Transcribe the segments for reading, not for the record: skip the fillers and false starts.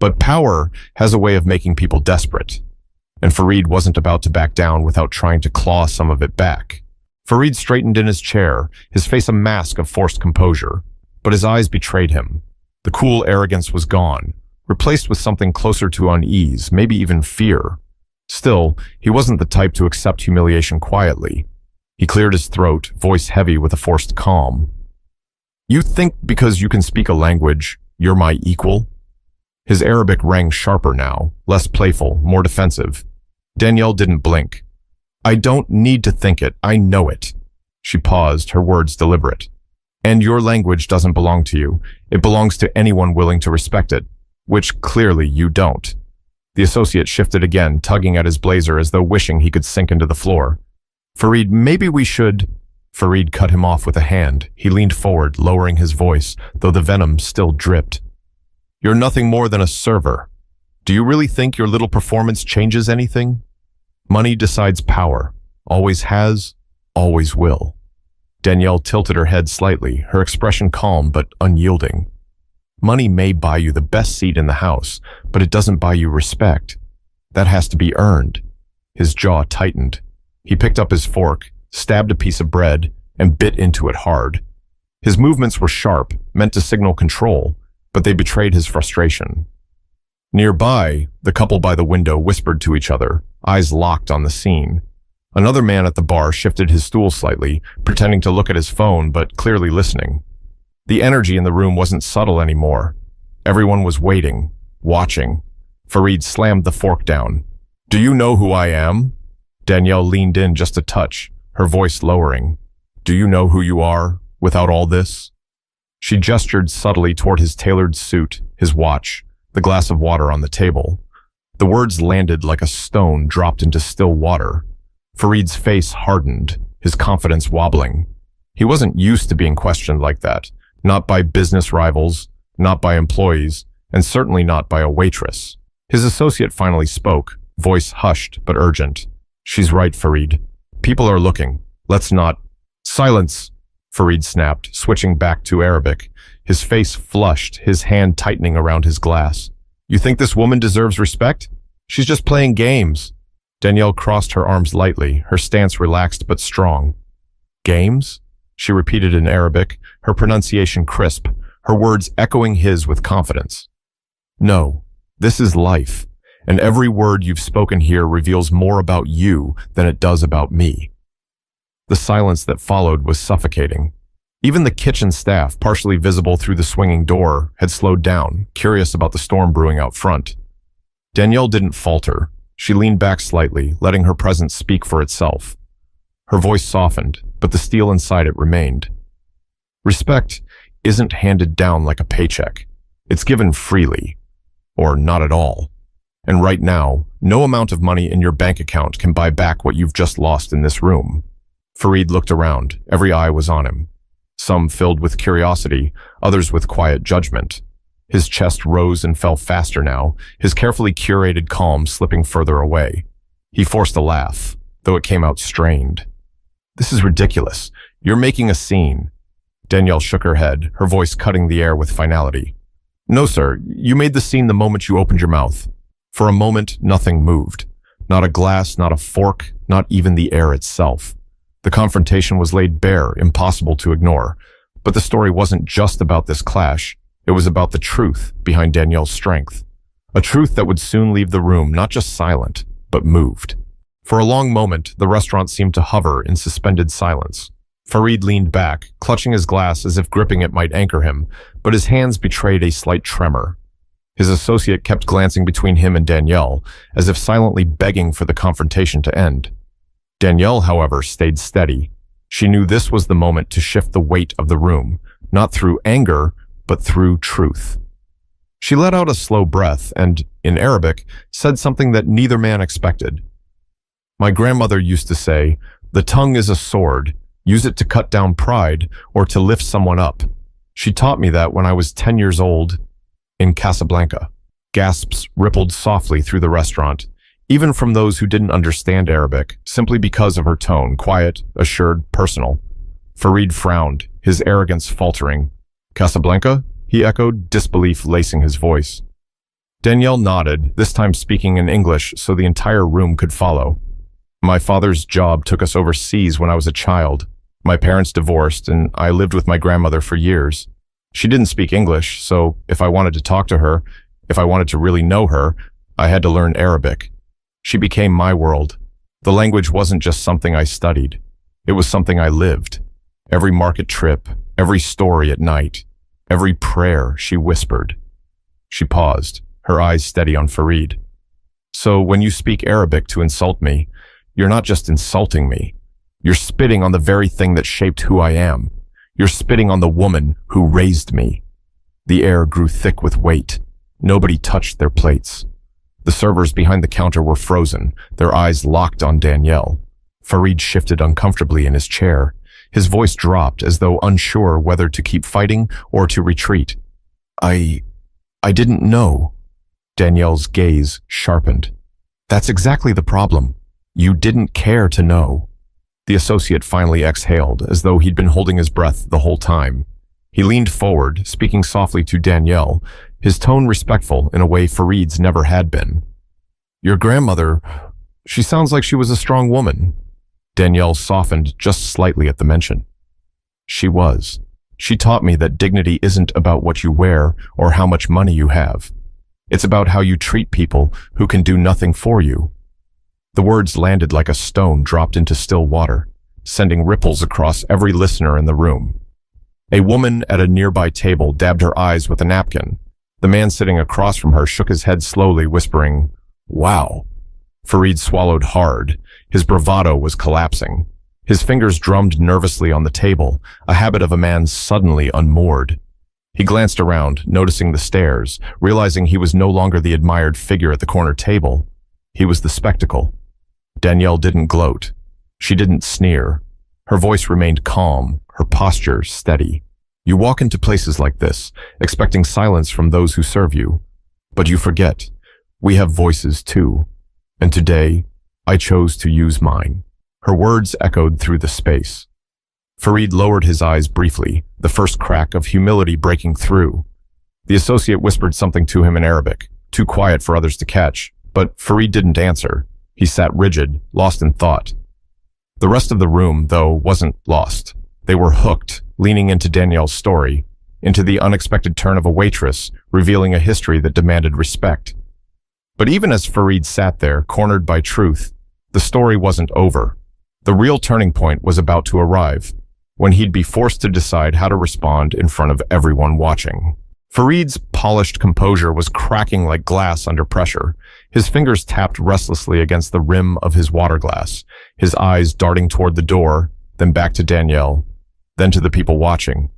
But power has a way of making people desperate, and Farid wasn't about to back down without trying to claw some of it back. Farid straightened in his chair, his face a mask of forced composure, but his eyes betrayed him. The cool arrogance was gone, replaced with something closer to unease, maybe even fear. Still, he wasn't the type to accept humiliation quietly. He cleared his throat, voice heavy with a forced calm. "You think because you can speak a language, you're my equal?" His Arabic rang sharper now, less playful, more defensive. Danielle didn't blink. "I don't need to think it, I know it." She paused, her words deliberate. "And your language doesn't belong to you. It belongs to anyone willing to respect it, which clearly you don't." The associate shifted again, tugging at his blazer as though wishing he could sink into the floor. "Farid, maybe we should—" Farid cut him off with a hand. He leaned forward, lowering his voice, though the venom still dripped. "You're nothing more than a server. Do you really think your little performance changes anything? Money decides power. Always has, always will." Danielle tilted her head slightly, her expression calm but unyielding. "Money may buy you the best seat in the house, but it doesn't buy you respect. That has to be earned." His jaw tightened. He picked up his fork, stabbed a piece of bread, and bit into it hard. His movements were sharp, meant to signal control, but they betrayed his frustration. Nearby, the couple by the window whispered to each other, eyes locked on the scene. Another man at the bar shifted his stool slightly, pretending to look at his phone but clearly listening. The energy in the room wasn't subtle anymore. Everyone was waiting, watching. Farid slammed the fork down. "Do you know who I am?" Danielle leaned in just a touch, her voice lowering. "Do you know who you are, without all this?" She gestured subtly toward his tailored suit, his watch, the glass of water on the table. The words landed like a stone dropped into still water. Farid's face hardened, his confidence wobbling. He wasn't used to being questioned like that, not by business rivals, not by employees, and certainly not by a waitress. His associate finally spoke, voice hushed but urgent. "She's right, Farid. People are looking. Let's not—" "Silence!" Farid snapped, switching back to Arabic, his face flushed, his hand tightening around his glass. "You think this woman deserves respect? She's just playing games." Danielle crossed her arms lightly, her stance relaxed but strong. "Games?" She repeated in Arabic, her pronunciation crisp, her words echoing his with confidence. "No, this is life, and every word you've spoken here reveals more about you than it does about me." The silence that followed was suffocating. Even the kitchen staff, partially visible through the swinging door, had slowed down, curious about the storm brewing out front. Danielle didn't falter. She leaned back slightly, letting her presence speak for itself. Her voice softened, but the steel inside it remained. Respect isn't handed down like a paycheck. It's given freely, or not at all. And right now, no amount of money in your bank account can buy back what you've just lost in this room. Farid looked around. Every eye was on him. Some filled with curiosity, others with quiet judgment. His chest rose and fell faster now, his carefully curated calm slipping further away. He forced a laugh, though it came out strained. "This is ridiculous. You're making a scene." Danielle shook her head, her voice cutting the air with finality. "No, sir. You made the scene the moment you opened your mouth." For a moment, nothing moved. Not a glass, not a fork, not even the air itself. The confrontation was laid bare, impossible to ignore. But the story wasn't just about this clash. It was about the truth behind Danielle's strength. A truth that would soon leave the room not just silent, but moved. For a long moment, the restaurant seemed to hover in suspended silence. Farid leaned back, clutching his glass as if gripping it might anchor him, but his hands betrayed a slight tremor. His associate kept glancing between him and Danielle, as if silently begging for the confrontation to end. Danielle, however, stayed steady. She knew this was the moment to shift the weight of the room, not through anger, but through truth. She let out a slow breath and, in Arabic, said something that neither man expected. "My grandmother used to say, 'The tongue is a sword. Use it to cut down pride or to lift someone up.' She taught me that when I was 10 years old in Casablanca." Gasps rippled softly through the restaurant, even from those who didn't understand Arabic, simply because of her tone, quiet, assured, personal. Farid frowned, his arrogance faltering. "Casablanca?" he echoed, disbelief lacing his voice. Danielle nodded, this time speaking in English so the entire room could follow. My father's job took us overseas when I was a child. My parents divorced, and I lived with my grandmother for years. She didn't speak English, so if I wanted to talk to her, if I wanted to really know her, I had to learn Arabic. She became my world. The language wasn't just something I studied. It was something I lived. Every market trip, every story at night, every prayer she whispered. She paused, her eyes steady on Fareed. So when you speak Arabic to insult me, you're not just insulting me. You're spitting on the very thing that shaped who I am. You're spitting on the woman who raised me. The air grew thick with weight. Nobody touched their plates. The servers behind the counter were frozen, their eyes locked on Danielle. Fareed shifted uncomfortably in his chair. His voice dropped as though unsure whether to keep fighting or to retreat. I didn't know. Danielle's gaze sharpened. That's exactly the problem. You didn't care to know. The associate finally exhaled, as though he'd been holding his breath the whole time. He leaned forward, speaking softly to Danielle, his tone respectful in a way Fareed's never had been. Your grandmother, she sounds like she was a strong woman. Danielle softened just slightly at the mention. She was. She taught me that dignity isn't about what you wear or how much money you have. It's about how you treat people who can do nothing for you. The words landed like a stone dropped into still water, sending ripples across every listener in the room. A woman at a nearby table dabbed her eyes with a napkin. The man sitting across from her shook his head slowly, whispering, "Wow." Fareed swallowed hard. His bravado was collapsing. His fingers drummed nervously on the table, a habit of a man suddenly unmoored. He glanced around, noticing the stares, realizing he was no longer the admired figure at the corner table. He was the spectacle. Danielle didn't gloat. She didn't sneer. Her voice remained calm, her posture steady. You walk into places like this, expecting silence from those who serve you. But you forget, we have voices too. And today, I chose to use mine. Her words echoed through the space. Fareed lowered his eyes briefly, the first crack of humility breaking through. The associate whispered something to him in Arabic, too quiet for others to catch, but Fareed didn't answer. He sat rigid, lost in thought. The rest of the room, though, wasn't lost. They were hooked, leaning into Danielle's story, into the unexpected turn of a waitress, revealing a history that demanded respect. But even as Fareed sat there, cornered by truth, the story wasn't over. The real turning point was about to arrive, when he'd be forced to decide how to respond in front of everyone watching. Fareed's polished composure was cracking like glass under pressure. His fingers tapped restlessly against the rim of his water glass, his eyes darting toward the door, then back to Danielle, then to the people watching.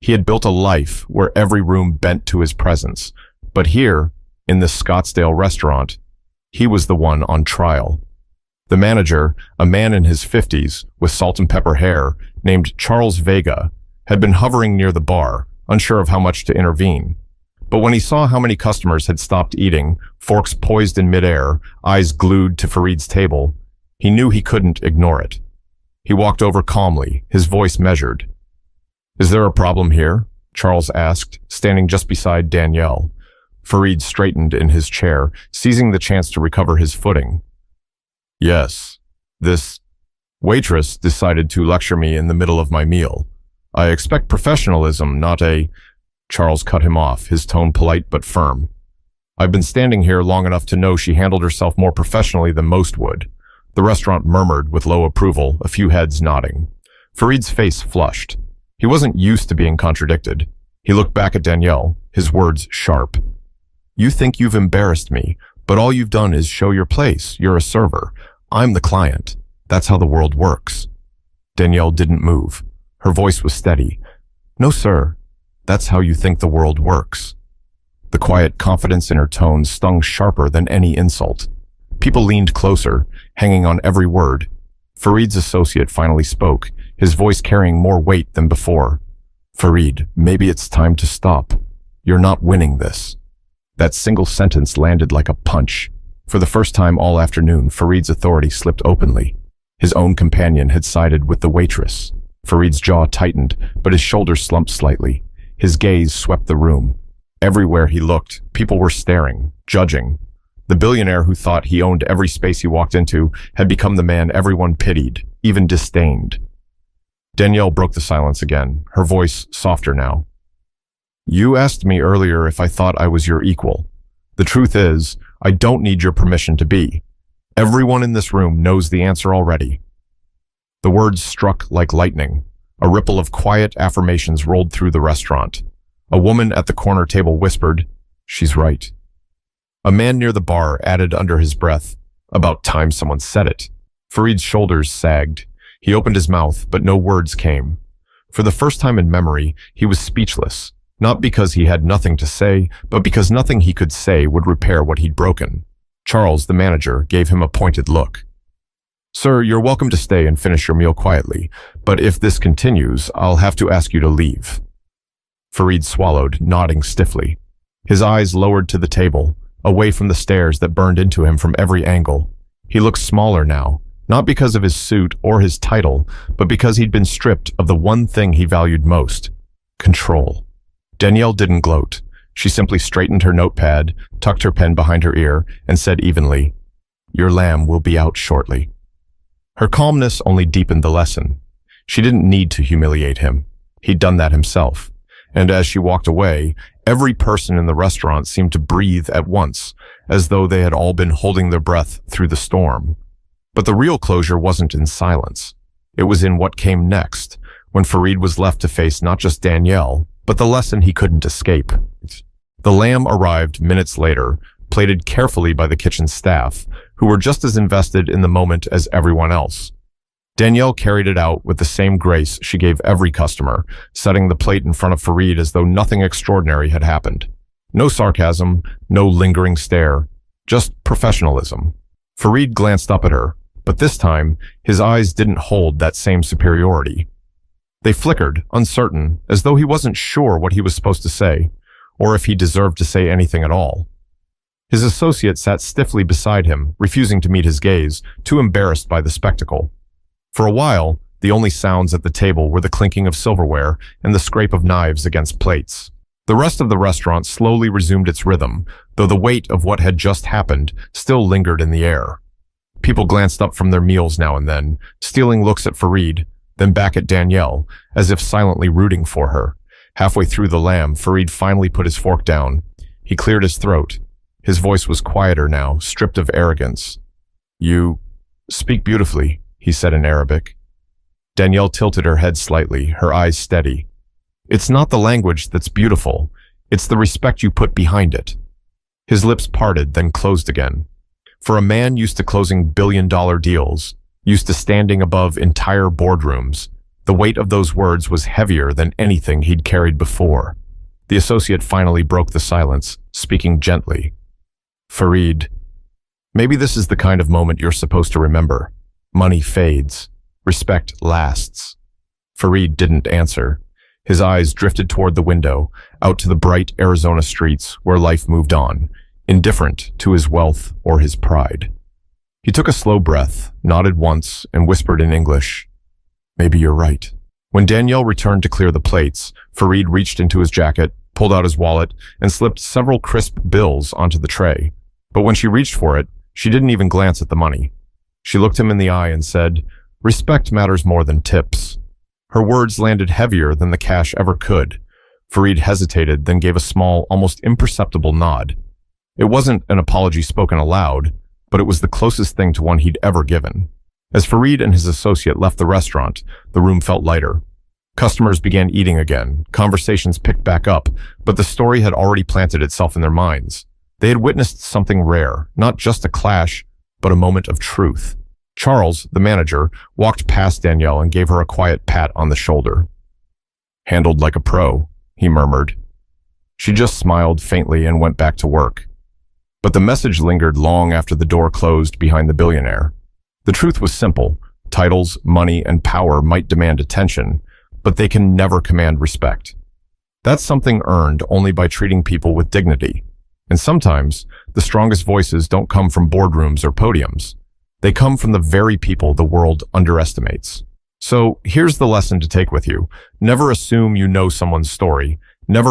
He had built a life where every room bent to his presence, but here, in this Scottsdale restaurant, he was the one on trial. The manager, a man in his 50s with salt and pepper hair, named Charles Vega, had been hovering near the bar, unsure of how much to intervene. But when he saw how many customers had stopped eating, forks poised in midair, eyes glued to Fareed's table, he knew he couldn't ignore it. He walked over calmly, his voice measured. "Is there a problem here?" Charles asked, standing just beside Danielle. Fareed straightened in his chair, seizing the chance to recover his footing. "Yes, this waitress decided to lecture me in the middle of my meal. I expect professionalism, not a—" Charles cut him off, his tone polite but firm. "I've been standing here long enough to know she handled herself more professionally than most would." The restaurant murmured with low approval, a few heads nodding. Fareed's face flushed. He wasn't used to being contradicted. He looked back at Danielle, his words sharp. "You think you've embarrassed me, but all you've done is show your place. You're a server. I'm the client. That's how the world works." Danielle didn't move. Her voice was steady. "No, sir. That's how you think the world works." The quiet confidence in her tone stung sharper than any insult. People leaned closer, hanging on every word. Fareed's associate finally spoke, his voice carrying more weight than before. "Fareed, maybe it's time to stop. You're not winning this." That single sentence landed like a punch. For the first time all afternoon, Fareed's authority slipped openly. His own companion had sided with the waitress. Fareed's jaw tightened, but his shoulders slumped slightly. His gaze swept the room. Everywhere he looked, people were staring, judging. The billionaire who thought he owned every space he walked into had become the man everyone pitied, even disdained. Danielle broke the silence again, her voice softer now. You asked me earlier if I thought I was your equal. The truth is, I don't need your permission to be. Everyone in this room knows the answer already. The words struck like lightning. A ripple of quiet affirmations rolled through the restaurant. A woman at the corner table whispered, "She's right." A man near the bar added under his breath, "About time someone said it." Fareed's shoulders sagged. He opened his mouth, but no words came. For the first time in memory, he was speechless, not because he had nothing to say, but because nothing he could say would repair what he'd broken. Charles, the manager, gave him a pointed look. "Sir, you're welcome to stay and finish your meal quietly, but if this continues, I'll have to ask you to leave." Fareed swallowed, nodding stiffly. His eyes lowered to the table, away from the stares that burned into him from every angle. He looked smaller now, not because of his suit or his title, but because he'd been stripped of the one thing he valued most: control. Danielle didn't gloat. She simply straightened her notepad, tucked her pen behind her ear, and said evenly, "Your lamb will be out shortly." Her calmness only deepened the lesson. She didn't need to humiliate him. He'd done that himself. And as she walked away, every person in the restaurant seemed to breathe at once, as though they had all been holding their breath through the storm. But the real closure wasn't in silence. It was in what came next, when Fareed was left to face not just Danielle, but the lesson he couldn't escape. The lamb arrived minutes later, plated carefully by the kitchen staff, who were just as invested in the moment as everyone else. Danielle carried it out with the same grace she gave every customer, setting the plate in front of Fareed as though nothing extraordinary had happened. No sarcasm, no lingering stare, just professionalism. Fareed glanced up at her, but this time, his eyes didn't hold that same superiority. They flickered, uncertain, as though he wasn't sure what he was supposed to say, or if he deserved to say anything at all. His associate sat stiffly beside him, refusing to meet his gaze, too embarrassed by the spectacle. For a while, the only sounds at the table were the clinking of silverware and the scrape of knives against plates. The rest of the restaurant slowly resumed its rhythm, though the weight of what had just happened still lingered in the air. People glanced up from their meals now and then, stealing looks at Fareed, then back at Danielle, as if silently rooting for her. Halfway through the lamb, Fareed finally put his fork down. He cleared his throat. His voice was quieter now, stripped of arrogance. "You speak beautifully," he said in Arabic. Danielle tilted her head slightly, her eyes steady. "It's not the language that's beautiful. It's the respect you put behind it." His lips parted, then closed again. For a man used to closing billion-dollar deals, used to standing above entire boardrooms, the weight of those words was heavier than anything he'd carried before. The associate finally broke the silence, speaking gently. "Fareed, maybe this is the kind of moment you're supposed to remember. Money fades. Respect lasts." Fareed didn't answer. His eyes drifted toward the window, out to the bright Arizona streets where life moved on, indifferent to his wealth or his pride. He took a slow breath, nodded once, and whispered in English, "Maybe you're right." When Danielle returned to clear the plates, Fareed reached into his jacket, pulled out his wallet, and slipped several crisp bills onto the tray. But when she reached for it, she didn't even glance at the money. She looked him in the eye and said, "Respect matters more than tips." Her words landed heavier than the cash ever could. Fareed hesitated, then gave a small, almost imperceptible nod. It wasn't an apology spoken aloud, but it was the closest thing to one he'd ever given. As Fareed and his associate left the restaurant, the room felt lighter. Customers began eating again, conversations picked back up, but the story had already planted itself in their minds. They had witnessed something rare, not just a clash, but a moment of truth. Charles, the manager, walked past Danielle and gave her a quiet pat on the shoulder. "Handled like a pro," he murmured. She just smiled faintly and went back to work. But the message lingered long after the door closed behind the billionaire. The truth was simple. Titles, money, and power might demand attention, but they can never command respect. That's something earned only by treating people with dignity. And sometimes, the strongest voices don't come from boardrooms or podiums. They come from the very people the world underestimates. So here's the lesson to take with you. Never assume you know someone's story. Never